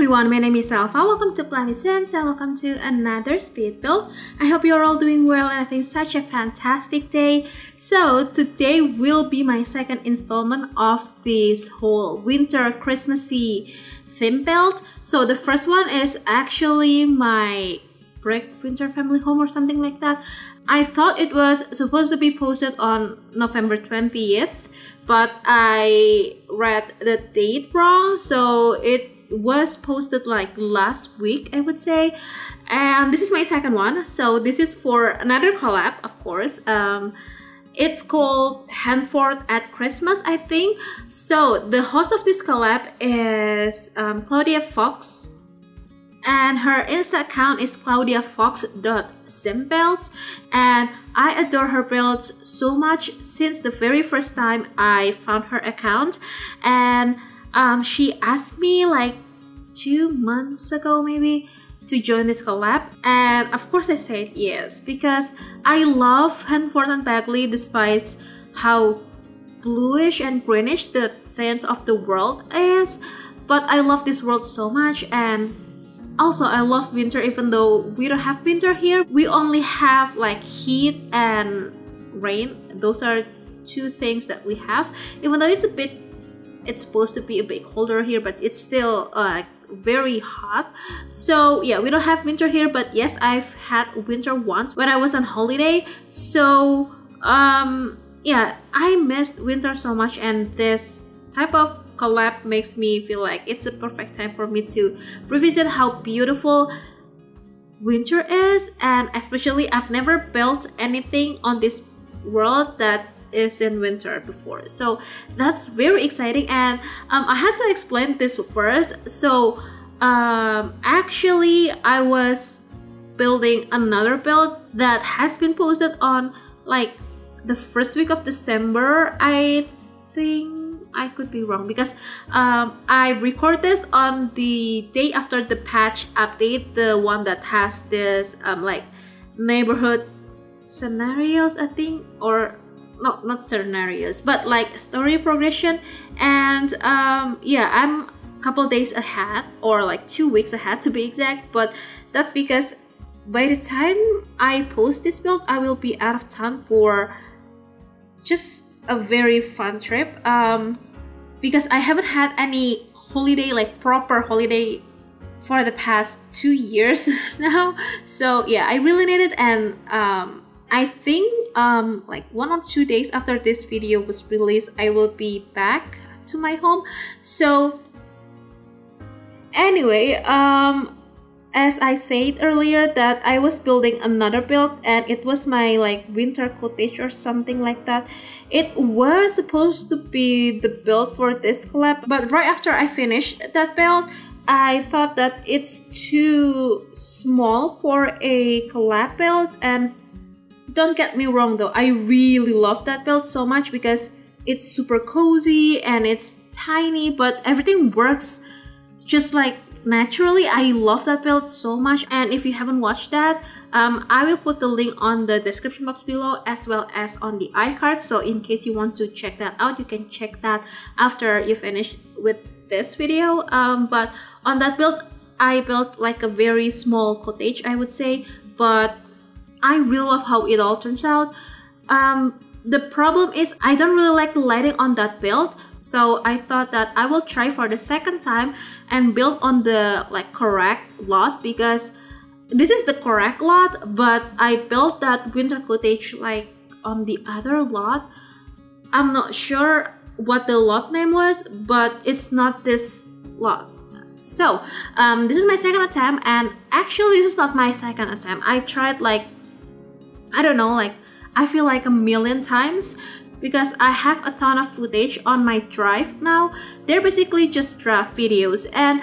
everyone, my name is Alpha. Welcome to plummysims and welcome to another speed build. I hope you're all doing well and having such a fantastic day. So today will be my second installment of this whole winter Christmassy theme build. So the first one is actually my brick winter family home or something like that. I thought it was supposed to be posted on November 20th, but I read the date wrong, so it was posted like last week, I would say. And this is my second one, so this is for another collab, of course. It's called Henford at Christmas, I think. So the host of this collab is Claudia Fox, and her Insta account is claudiafox.simbuilds, and I adore her builds so much since the very first time I found her account. And she asked me like 2 months ago maybe to join this collab, and of course I said yes because I love Henford-on-Bagley despite how bluish and greenish the tint of the world is. But I love this world so much, and also I love winter even though we don't have winter here. We only have like heat and rain. Those are two things that we have, even though it's supposed to be a bit colder here, but it's still very hot. So yeah, we don't have winter here, but yes, I've had winter once when I was on holiday. So yeah, I missed winter so much, and this type of collab makes me feel like it's a perfect time for me to revisit how beautiful winter is. And especially I've never built anything on this world that is in winter before, so that's very exciting. And I had to explain this first. So actually I was building another build that has been posted on like the first week of December, I think. I could be wrong because I record this on the day after the patch update, the one that has this like neighborhood scenarios, I think, or not scenarios, but like story progression. And yeah, I'm a couple days ahead, or like 2 weeks ahead to be exact, but that's because by the time I post this build I will be out of town for just a very fun trip, because I haven't had any holiday, like proper holiday, for the past 2 years now. So yeah, I really need it. And I think like 1 or 2 days after this video was released I will be back to my home. So anyway, as I said earlier, that I was building another build, and it was my like winter cottage or something like that. It was supposed to be the build for this collab, but right after I finished that build I thought that it's too small for a collab build. And don't get me wrong though, I really love that build so much because it's super cozy and it's tiny, but everything works just like naturally. I love that build so much, and if you haven't watched that, I will put the link on the description box below as well as on the iCard. So in case you want to check that out, you can check that after you finish with this video. But on that build I built like a very small cottage, I would say, but I really love how it all turns out. The problem is I don't really like the lighting on that build. So I thought that I will try for the second time and build on the like correct lot, because this is the correct lot, but I built that winter cottage like on the other lot. I'm not sure what the lot name was, but it's not this lot. So this is my second attempt, and actually this is not my second attempt. I tried like, I don't know, like I feel like a million times, because I have a ton of footage on my drive now. They're basically just draft videos, and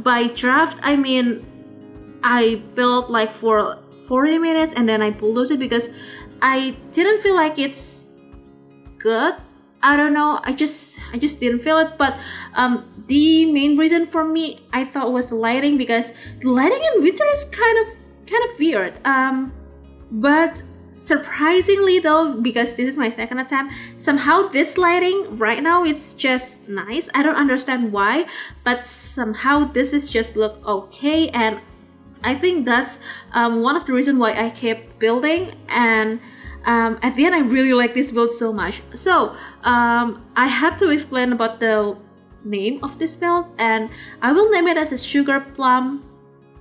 by draft I mean I built like for 40 minutes and then I bulldozed it because I didn't feel like it's good. I don't know, I just didn't feel it. But the main reason for me I thought was the lighting, because the lighting in winter is kind of weird. But surprisingly though, because this is my second attempt, somehow this lighting right now, it's just nice. I don't understand why, but somehow this is just look okay, and I think that's one of the reasons why I kept building. And at the end, I really like this build so much. So I had to explain about the name of this build, and I will name it as a Sugar Plum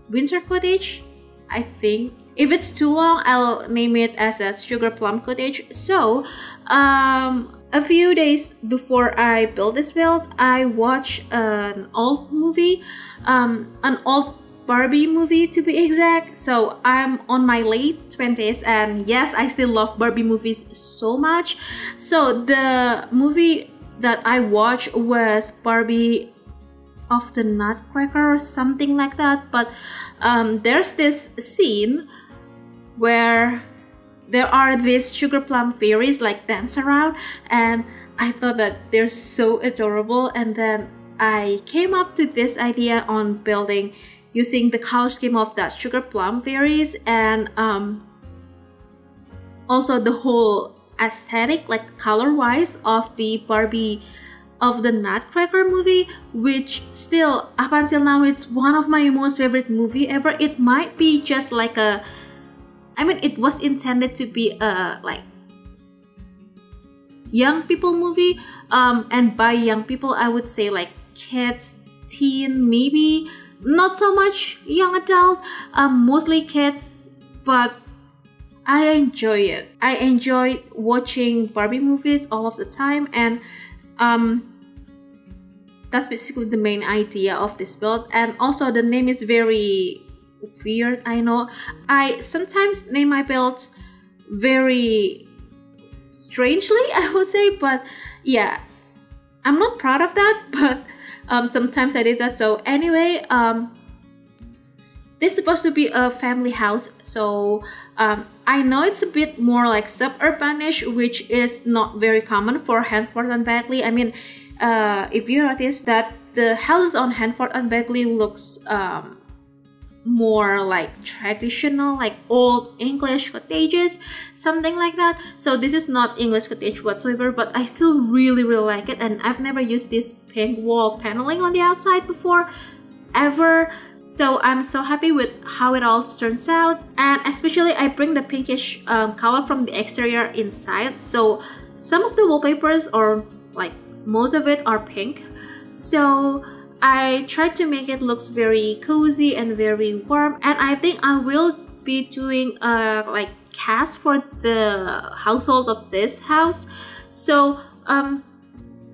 Winter Cottage, I think. If it's too long, I'll name it as a Sugar Plum Cottage. So a few days before I built this build, I watched an old movie, an old Barbie movie to be exact. So I'm on my late 20s, and yes, I still love Barbie movies so much. So the movie that I watched was Barbie of the Nutcracker or something like that. But there's this scene where there are these sugar plum fairies like dance around, and I thought that they're so adorable. And then I came up to this idea on building using the color scheme of that sugar plum fairies, and also the whole aesthetic, like color wise, of the Barbie of the Nutcracker movie, which still up until now it's one of my most favorite movie ever. It might be just like a, I mean, it was intended to be a like young people movie, and by young people I would say like kids, teen, maybe not so much young adult, mostly kids. But I enjoy it. I enjoy watching Barbie movies all of the time, and that's basically the main idea of this build. And also the name is very weird, I know. I sometimes name my builds very strangely, I would say, but yeah, I'm not proud of that, but sometimes I did that. So anyway, this is supposed to be a family house, so I know it's a bit more like suburbanish, which is not very common for Henford-on-Bagley. I mean, if you notice that the houses on Henford-on-Bagley looks more like traditional, like old English cottages, something like that. So this is not English cottage whatsoever, but I still really like it, and I've never used this pink wall paneling on the outside before, ever. So I'm so happy with how it all turns out, and especially I bring the pinkish color from the exterior inside. So some of the wallpapers, or like most of it, are pink. So I tried to make it looks very cozy and very warm, and I think I will be doing a like cast for the household of this house. So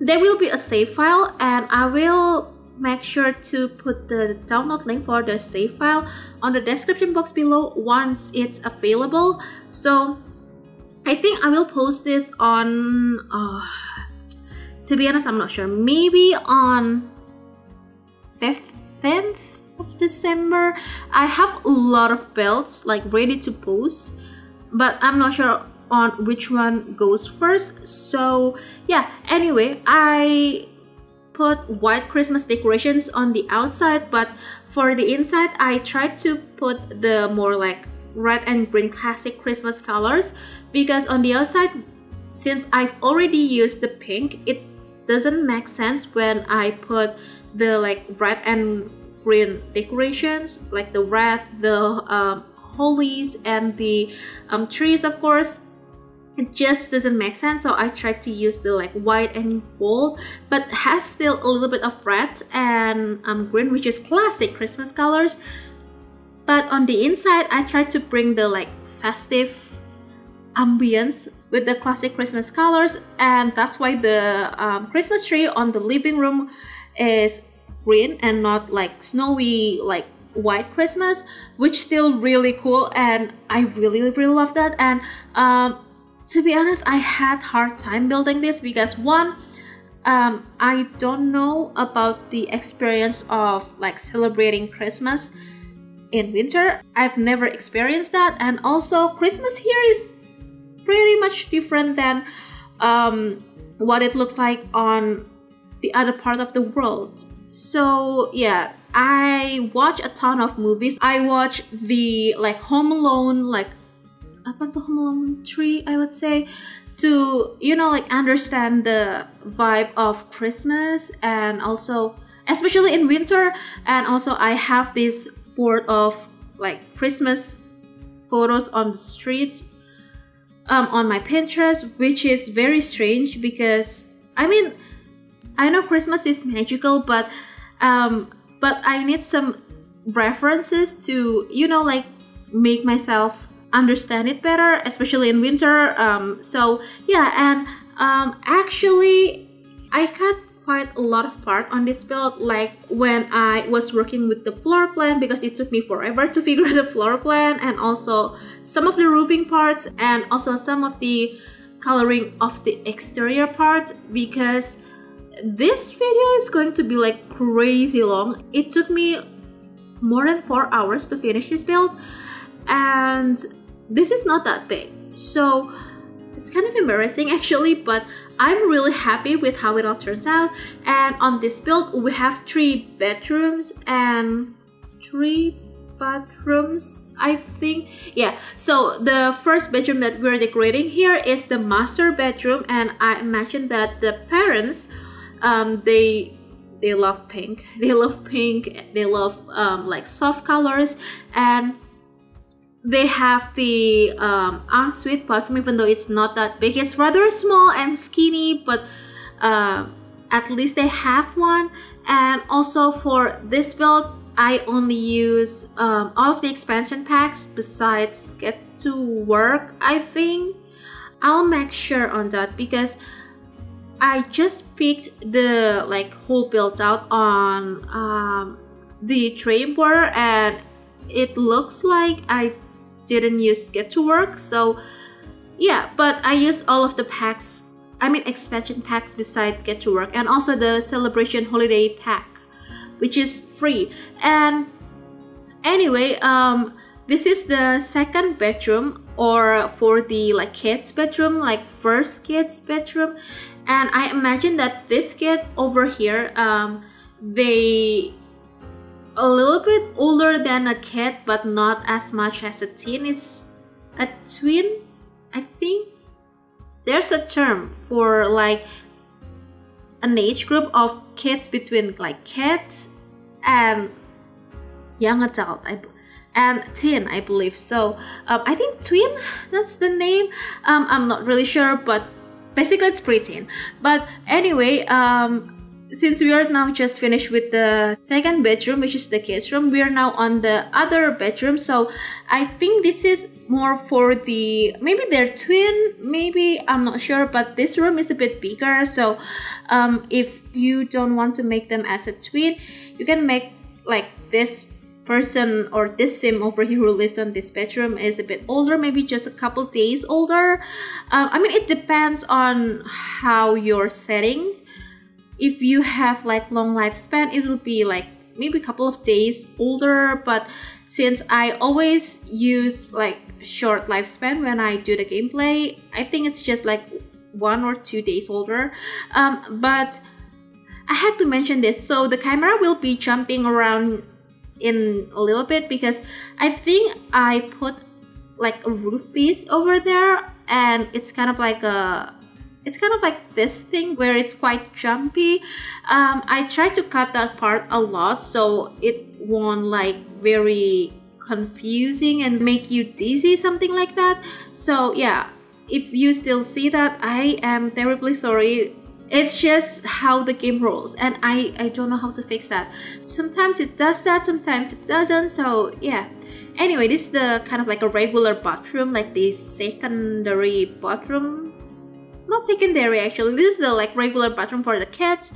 there will be a save file, and I will make sure to put the download link for the save file on the description box below once it's available. So I think I will post this on to be honest, I'm not sure, maybe on 15th of December. I have a lot of builds like ready to post, but I'm not sure on which one goes first. So yeah, anyway, I put white Christmas decorations on the outside, but for the inside I tried to put the more like red and green classic Christmas colors, because on the outside, since I've already used the pink, it doesn't make sense when I put the like red and green decorations, like the red, the hollies, and the trees, of course. It just doesn't make sense. So I tried to use the like white and gold, but has still a little bit of red and green, which is classic Christmas colors. But on the inside, I tried to bring the like festive ambience with the classic Christmas colors, and that's why the Christmas tree on the living room is green and not like snowy like white Christmas, which still really cool, and I really love that. And to be honest, I had hard time building this because one, I don't know about the experience of like celebrating Christmas in winter. I've never experienced that, and also Christmas here is pretty much different than what it looks like on the other part of the world. So yeah, I watch a ton of movies. I watch the like Home Alone like apa tuh, melon tree, I would say, to, you know, like understand the vibe of Christmas, and also especially in winter. And also I have this board of like Christmas photos on the streets on my Pinterest, which is very strange because I mean, I know Christmas is magical, but I need some references to, you know, like make myself understand it better, especially in winter. So yeah, and actually I cut quite a lot of part on this build, like when I was working with the floor plan, because it took me forever to figure out the floor plan, and also some of the roofing parts, and also some of the coloring of the exterior part, because this video is going to be like crazy long. It took me more than 4 hours to finish this build, and this is not that big, so it's kind of embarrassing actually, but I'm really happy with how it all turns out. And on this build we have 3 bedrooms and 3 bathrooms, I think. Yeah, so the first bedroom that we're decorating here is the master bedroom, and I imagine that the parents they love pink. They love like soft colors, and they have the ensuite bathroom, even though it's not that big. It's rather small and skinny, but at least they have one. And also for this build, I only use all of the expansion packs besides Get to Work, I think. I'll make sure on that because I just picked the like whole build out on the trading board, and it looks like I didn't use Get to Work. So yeah, but I used all of the packs, I mean expansion packs beside Get to Work, and also the celebration holiday pack, which is free. And anyway, this is the second bedroom, or for the like kids bedroom, like first kids bedroom. And I imagine that this kid over here, they a little bit older than a kid, but not as much as a teen. It's a twin, I think. There's a term for like an age group of kids between like kids and young adult and teen, I believe. So I think twin, that's the name. I'm not really sure, but basically it's preteen. But anyway, since we are now just finished with the second bedroom, which is the kids room, we are now on the other bedroom. So I think this is more for the, maybe they're twin, maybe, I'm not sure, but this room is a bit bigger. So if you don't want to make them as a twin, you can make like this person or this sim over here who lives on this bedroom is a bit older, maybe just a couple days older. I mean, it depends on how you're setting. If you have like long lifespan, it will be like maybe a couple of days older, but since I always use like short lifespan when I do the gameplay, I think it's just like 1 or 2 days older. But I had to mention this, so the camera will be jumping around in a little bit because I think I put like a roof piece over there, and it's kind of like this thing where it's quite jumpy. I tried to cut that part a lot so it won't like very confusing and make you dizzy, something like that. So yeah, if you still see that, I am terribly sorry. It's just how the game rolls, and I don't know how to fix that. Sometimes it does that, sometimes it doesn't. So yeah, anyway, this is the kind of like a regular bathroom, like the secondary bathroom. Not secondary actually, this is the like regular bathroom for the kids,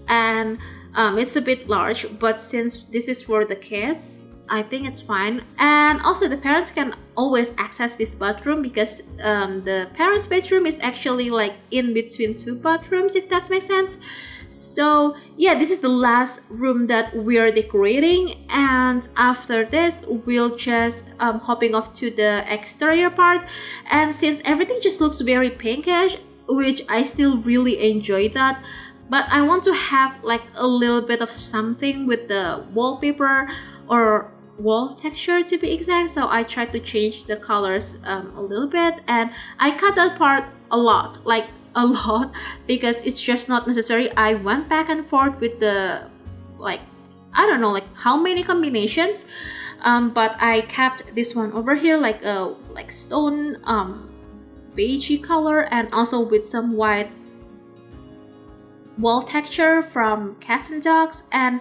and it's a bit large, but since this is for the kids, I think it's fine. And also the parents can always access this bathroom because the parents' bedroom is actually like in between 2 bathrooms, if that makes sense. So yeah, this is the last room that we are decorating, and after this we'll just hopping off to the exterior part. And since everything just looks very pinkish, which I still really enjoy that, but I want to have like a little bit of something with the wallpaper, or wall texture to be exact, so I tried to change the colors a little bit, and I cut that part a lot, like a lot, because it's just not necessary. I went back and forth with the, like, I don't know, like how many combinations, but I kept this one over here, like a stone beigey color, and also with some white wall texture from cats and dogs. And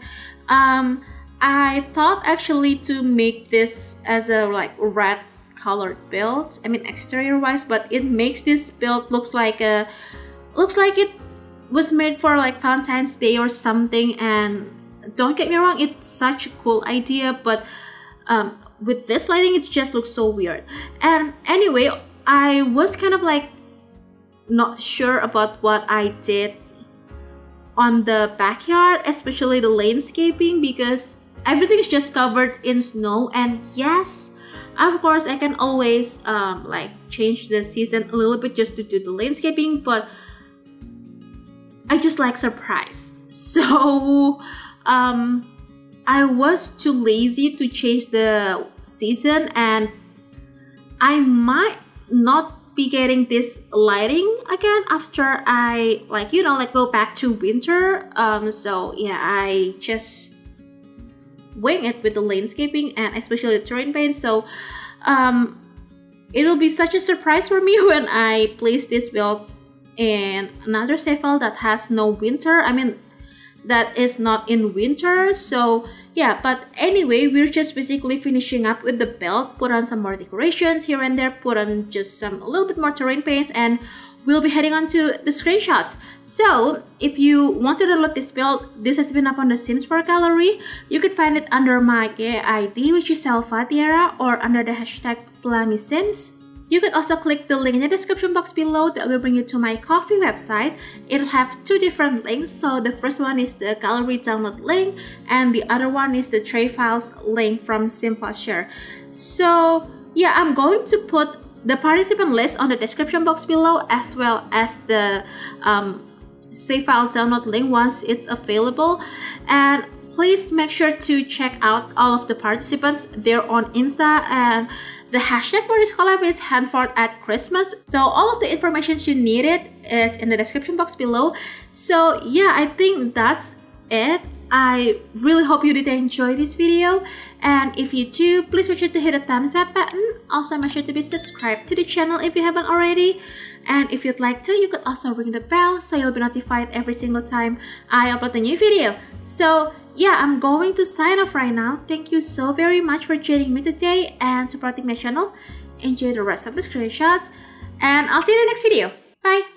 I thought actually to make this as a like red colored build, I mean exterior wise, but it makes this build looks like it was made for like Valentine's Day or something. And don't get me wrong, it's such a cool idea, but with this lighting it just looks so weird. And anyway, I was kind of like not sure about what I did on the backyard, especially the landscaping, because everything is just covered in snow. And yes, of course I can always like change the season a little bit just to do the landscaping, but I just like surprise. So I was too lazy to change the season, and I might not be getting this lighting again after I go back to winter. So yeah, I just wing it with the landscaping and especially the terrain paint. So it will be such a surprise for me when I place this build in another save file that has no winter, I mean that is not in winter. So yeah, but anyway, we're just basically finishing up with the belt, put on some more decorations here and there, put on just a little bit more terrain paints, and we'll be heading on to the screenshots. So if you want to download this build, this has been up on the Sims 4 gallery. You could find it under my ID, which is elfathiera, or under the hashtag plummysims. You could also click the link in the description box below that will bring you to my Ko-fi website. It'll have two different links. So the first one is the gallery download link, and the other one is the tray files link from Simfashare. So yeah, I'm going to put the participant list on the description box below, as well as the save file download link once it's available. And please make sure to check out all of the participants. They're on Insta, and the hashtag for this collab is Henford@Christmas. So all of the information you needed is in the description box below. So yeah, I think that's it. I really hope you did enjoy this video, and if you do, please make sure to hit the thumbs up button. Also make sure to be subscribed to the channel if you haven't already, and if you'd like to, you could also ring the bell so you'll be notified every single time I upload a new video. So yeah, I'm going to sign off right now. Thank you so very much for joining me today and supporting my channel. Enjoy the rest of the screenshots, and I'll see you in the next video. Bye!